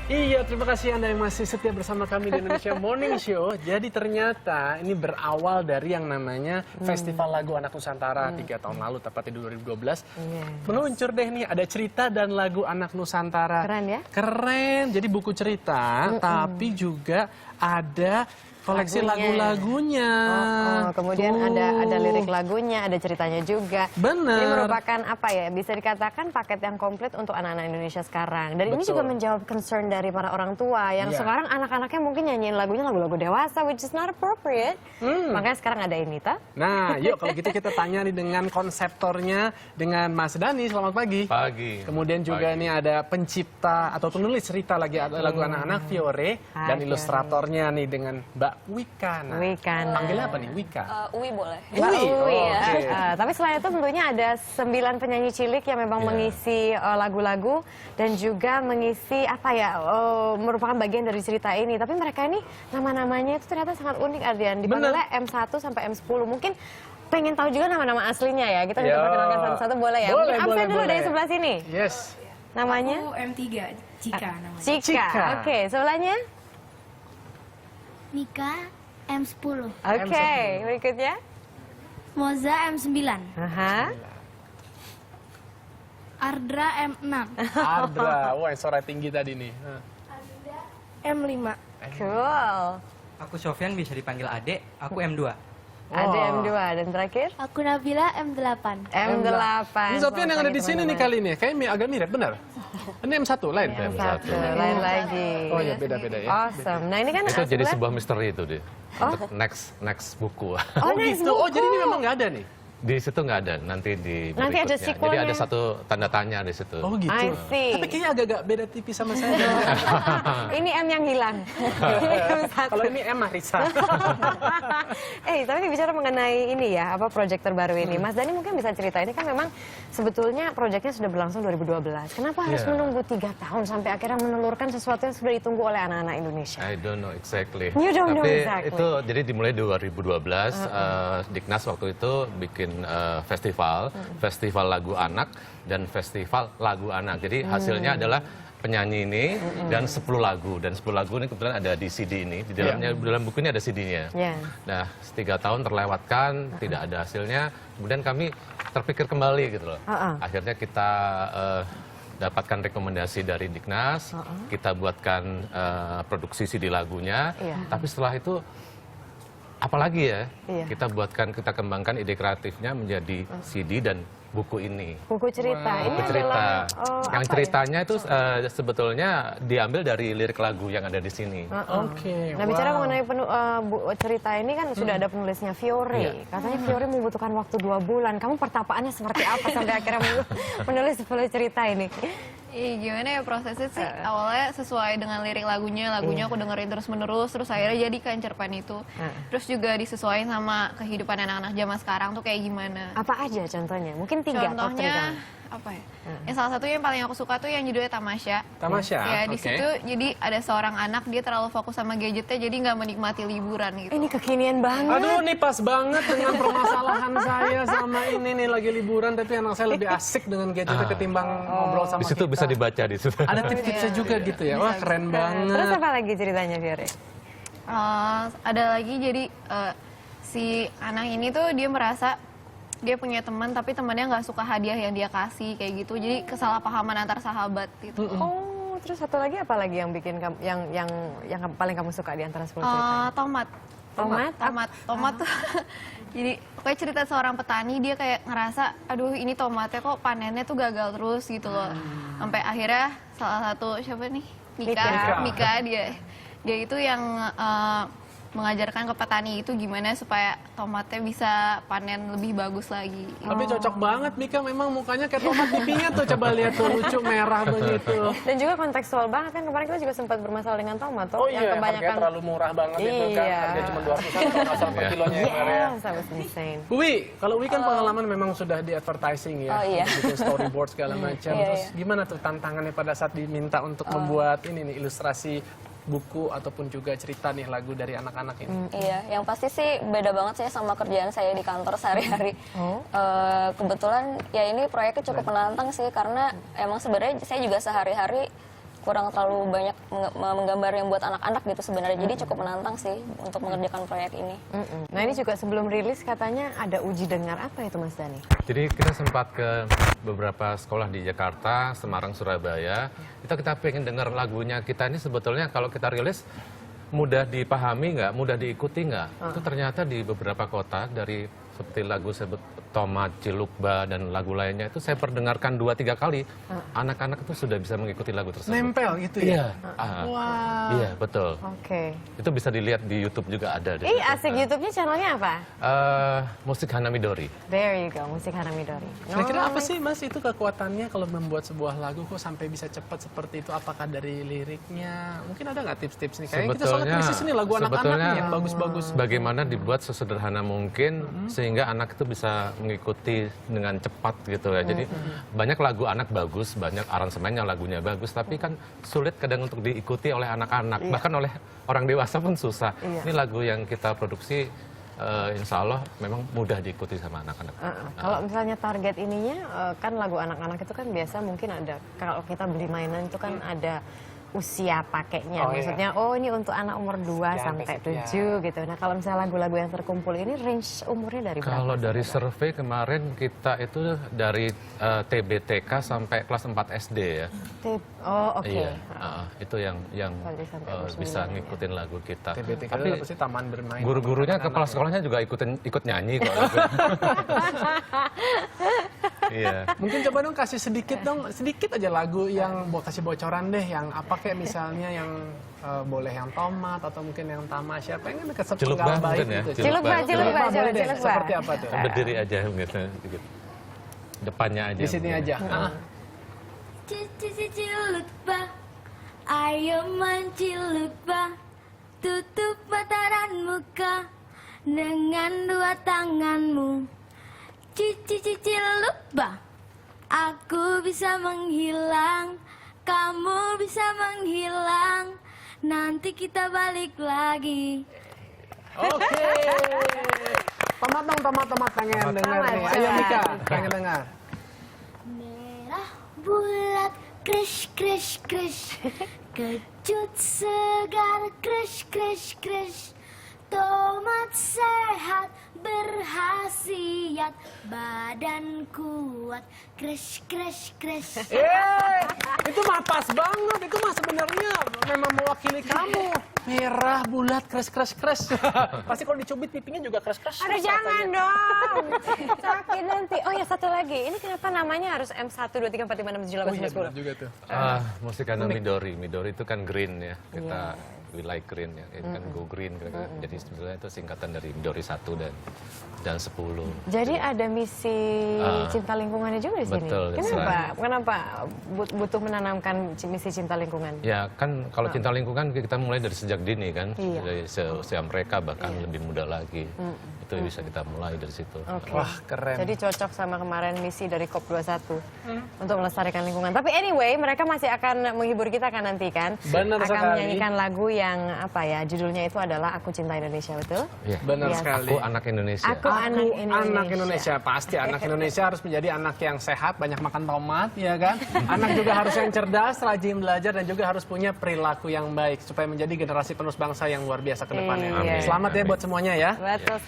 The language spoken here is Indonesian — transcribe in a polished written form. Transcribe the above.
Iya, terima kasih Anda yang masih setia bersama kami di Indonesia Morning Show. Jadi ternyata ini berawal dari yang namanya Festival Lagu Anak Nusantara 3 tahun lalu, tepatnya di 2012. Meluncur deh nih, ada cerita dan lagu Anak Nusantara. Keren ya? Keren, jadi buku cerita, tapi juga ada koleksi lagu-lagunya. Kemudian ada lirik lagunya, ada ceritanya juga. Bener. Ini merupakan apa ya? Bisa dikatakan paket yang komplit untuk anak-anak Indonesia sekarang. Dan ini juga menjawab concern dari para orang tua yang sekarang anak-anaknya mungkin nyanyiin lagunya lagu-lagu dewasa, which is not appropriate. Makanya sekarang ada ini, Ta. Nah, yuk kalau gitu kita tanya nih dengan konseptornya, dengan Mas Dhani. Selamat pagi. Pagi. Kemudian juga ini ada pencipta atau penulis cerita lagu anak-anak Fiore dan ilustratornya nih dengan Mbak Wika. Panggilnya apa nih, Wika? Uwi boleh. Uwi ya. Tapi selain itu tentunya ada 9 penyanyi cilik yang memang mengisi lagu-lagu dan juga mengisi apa ya, merupakan bagian dari cerita ini. Tapi mereka ini nama-namanya itu ternyata sangat unik, Ardian. Dipanggilnya M1 sampai M10. Mungkin pengen tahu juga nama-nama aslinya ya. Kita bisa perkenalkan satu-satu, boleh ya? Boleh, Mungkin absen dulu dari sebelah sini. Yes. Namanya? Aku M3, Cika namanya. Cika. Oke, sebelahnya? Mika M10. Oke, berikutnya? Moza M9. Aha. Ardra M6. Ardra, wah suara tinggi tadi nih. M5. Cool. Aku Sofyan, bisa dipanggil Ade, aku M2. Ada M2 dan terakhir? Aku Nabila M8. M8. Ini Sofian yang ada di sini nih kali ini. Kayaknya agak mirip, benar? Ini M1 lain? M1, lain lagi. Oh ya, beda-beda ya. Awesome. Nah ini kan Itu jadi sebelah- sebuah misteri itu deh. Untuk next buku. Oh, next gitu. buku. Oh, jadi ini memang nggak ada nih? Di situ nggak ada, nanti di Nanti ada berikutnya. sequelnya. Jadi ada satu tanda tanya di situ. Oh gitu. I see. Tapi kayaknya agak-agak beda tipis sama saya. Ini M yang hilang. Ini M1. Kalau ini M Marisa. Tapi bicara mengenai ini ya, apa proyek terbaru ini. Mas Dhani mungkin bisa cerita, ini kan memang sebetulnya proyeknya sudah berlangsung 2012. Kenapa harus menunggu 3 tahun sampai akhirnya menelurkan sesuatu yang sudah ditunggu oleh anak-anak Indonesia? I don't know exactly. You don't know Tapi exactly. itu jadi dimulai 2012. Diknas waktu itu bikin festival lagu anak dan festival lagu anak. Jadi hasilnya adalah penyanyi ini dan 10 lagu. Dan 10 lagu ini kebetulan ada di CD ini. Di dalamnya, dalam buku ini ada CD-nya. Nah, 3 tahun terlewatkan, tidak ada hasilnya. Kemudian kami terpikir kembali gitu loh. Akhirnya kita dapatkan rekomendasi dari Diknas, kita buatkan produksi CD lagunya. Tapi setelah itu apalagi ya, kita kembangkan ide kreatifnya menjadi CD dan buku ini. Buku cerita. Ini Buku cerita. adalah Yang ceritanya itu sebetulnya diambil dari lirik lagu yang ada di sini. Oke. Nah, bicara mengenai cerita ini kan sudah ada penulisnya Fiore. Katanya Fiore membutuhkan waktu 2 bulan. Kamu pertapaannya seperti apa sampai akhirnya menulis 10 cerita ini? Gimana ya prosesnya sih, awalnya sesuai dengan lirik lagunya aku dengerin terus-menerus, terus akhirnya jadi cerpen itu. Terus juga disesuaikan sama kehidupan anak-anak zaman sekarang tuh kayak gimana. Apa aja contohnya? Mungkin 3 atau 3 Contohnya apa ya? Yang salah satunya yang paling aku suka tuh yang judulnya Tamasya. Tamasya, Ya di oke. situ jadi ada seorang anak, dia terlalu fokus sama gadgetnya jadi nggak menikmati liburan gitu. Ini kekinian banget. Aduh, nih pas banget dengan permasalahan saya sama ini nih lagi liburan, tapi anak saya lebih asik dengan gadgetnya ketimbang ngobrol sama Di situ kita. bisa dibaca di situ. Ada tips-tipsnya juga gitu ya. Wah, keren banget. Terus apa lagi ceritanya Fiore? Ada lagi jadi si anak ini tuh dia merasa dia punya teman tapi temannya nggak suka hadiah yang dia kasih kayak gitu, jadi kesalahpahaman antar sahabat gitu. Oh, terus satu lagi apa lagi yang bikin kamu yang paling kamu suka di antara 10 cerita? Tomat tuh jadi kayak cerita seorang petani, dia kayak ngerasa aduh ini tomatnya kok panennya tuh gagal terus gitu loh. Sampai akhirnya salah satu siapa nih? Mika dia itu yang mengajarkan ke petani itu gimana supaya tomatnya bisa panen lebih bagus lagi. Tapi cocok banget Mika, memang mukanya kayak tomat pipinya tuh, coba lihat tuh, lucu merah begitu. Dan juga kontekstual banget kan, kemarin kita juga sempat bermasalah dengan tomat tuh, Oh iya, yang kebanyakan harganya terlalu murah banget itu kan, harga cuma 200 kalau nggak salah per kilonya ya. Yes, that was insane. Wi, kalau Wi kan pengalaman memang sudah di advertising ya, bikin storyboard segala macam. Terus gimana tuh tantangannya pada saat diminta untuk membuat ini nih ilustrasi buku ataupun juga cerita nih lagu dari anak-anak ini? Iya, yang pasti sih beda banget sih sama kerjaan saya di kantor sehari-hari. Kebetulan ya ini proyeknya cukup menantang sih karena emang sebenarnya saya juga sehari-hari kurang terlalu banyak menggambar yang buat anak-anak gitu sebenarnya. Jadi cukup menantang sih untuk mengerjakan proyek ini. Nah ini juga sebelum rilis katanya ada uji dengar, apa itu Mas Dani? Jadi kita sempat ke beberapa sekolah di Jakarta, Semarang, Surabaya. Kita pengen dengar lagunya kita ini sebetulnya kalau kita rilis mudah dipahami nggak, mudah diikuti nggak. Itu ternyata di beberapa kota dari seperti lagu Tomat, Cilukba, dan lagu lainnya itu saya perdengarkan 2-3 kali. Anak-anak itu sudah bisa mengikuti lagu tersebut. Nempel gitu Iya. ya? Wah. Iya, betul. Oke. Itu bisa dilihat di YouTube juga ada. di situ. Asik, YouTube-nya channelnya apa? Musik Hana Midori. There you go, Musik Hana Midori. Kira-kira apa sih Mas itu kekuatannya kalau membuat sebuah lagu kok sampai bisa cepat seperti itu? Apakah dari liriknya? Mungkin ada nggak tips-tips nih? Kayaknya kita soalnya krisis nih lagu anak-anak nih yang bagus-bagus. Bagaimana dibuat sesederhana mungkin sehingga anak itu bisa mengikuti dengan cepat gitu ya. Jadi banyak lagu anak bagus, banyak aransemennya lagunya bagus, tapi kan sulit kadang untuk diikuti oleh anak-anak, bahkan oleh orang dewasa pun susah. Ini lagu yang kita produksi insya Allah memang mudah diikuti sama anak-anak. Kalau misalnya target ininya, kan lagu anak-anak itu kan biasa mungkin ada, kalau kita beli mainan itu kan ada usia pakainya. Maksudnya, ini untuk anak umur 2 sampai 7 gitu. Nah kalau misalnya lagu-lagu yang terkumpul ini range umurnya dari berapa? Kalau dari survei kemarin kita itu dari TBTK sampai kelas 4 SD ya. Oke. Iya, itu yang Sampai umur bisa 9 ngikutin lagu kita. TBTK Tapi itu apa sih? Taman bermain. guru-gurunya, kepala sekolahnya juga ikut nyanyi kok. Iya. Mungkin coba dong kasih sedikit aja lagu yang kasih bocoran deh, yang apa kayak misalnya yang boleh yang Tomat atau mungkin yang Tamasya, pengen ke Cilukba sepenggal baik mungkin ya, gitu. Cilukba, boleh deh. Cilukba. Seperti apa tuh? Berdiri aja mungkin sedikit. Depannya aja. Di sini mungkin. aja. Cilukba, ayo main Cilukba, tutup mata dan muka dengan 2 tanganmu. Cilukba, aku bisa menghilang, kamu bisa menghilang, nanti kita balik lagi. Oke. Tomat pengen dengar nih. Ayo Mika, pengen dengar. Merah bulat, krish krish krish, kecut segar, krish krish krish. Tomat sehat, berhasiat, badan kuat, krish krish krish. Itu mah pas banget. Itu mah sebenarnya memang mewakili kamu. Merah, bulat, crash. Pasti kalau dicubit pipinya juga crash. Aduh jangan dong, sakit nanti. Oh ya satu lagi, ini kenapa namanya harus M1, 2, 3, 4, 5, 6, 7, 8, 9, 10? juga tuh. Musik Hana Midori. Midori itu kan green ya. Kita we like green ya. Ini kan go green kira-kira. Jadi sebetulnya itu singkatan dari Midori 1 dan 10. Jadi ada misi cinta lingkungannya juga di sini. Betul, Kenapa butuh menanamkan misi cinta lingkungan? Ya kan kalau cinta lingkungan kita mulai dari sejak dini kan, Iya. dari seusia mereka bahkan lebih muda lagi. Itu bisa kita mulai dari situ. Oke. Wah, keren. Jadi cocok sama kemarin misi dari COP21 untuk melestarikan lingkungan. Tapi anyway, mereka masih akan menghibur kita kan nanti kan? Benar akan sekali. menyanyikan lagu yang apa ya? Judulnya itu adalah Aku Cinta Indonesia, betul? Iya. Benar Yes. sekali. Aku anak Indonesia. Aku anak Indonesia. Pasti anak Indonesia harus menjadi anak yang sehat, banyak makan tomat, ya kan? Anak juga harus yang cerdas, rajin belajar, dan juga harus punya perilaku yang baik supaya menjadi generasi penerus bangsa yang luar biasa ke depannya. Iya. Selamat ya buat semuanya ya. Betul.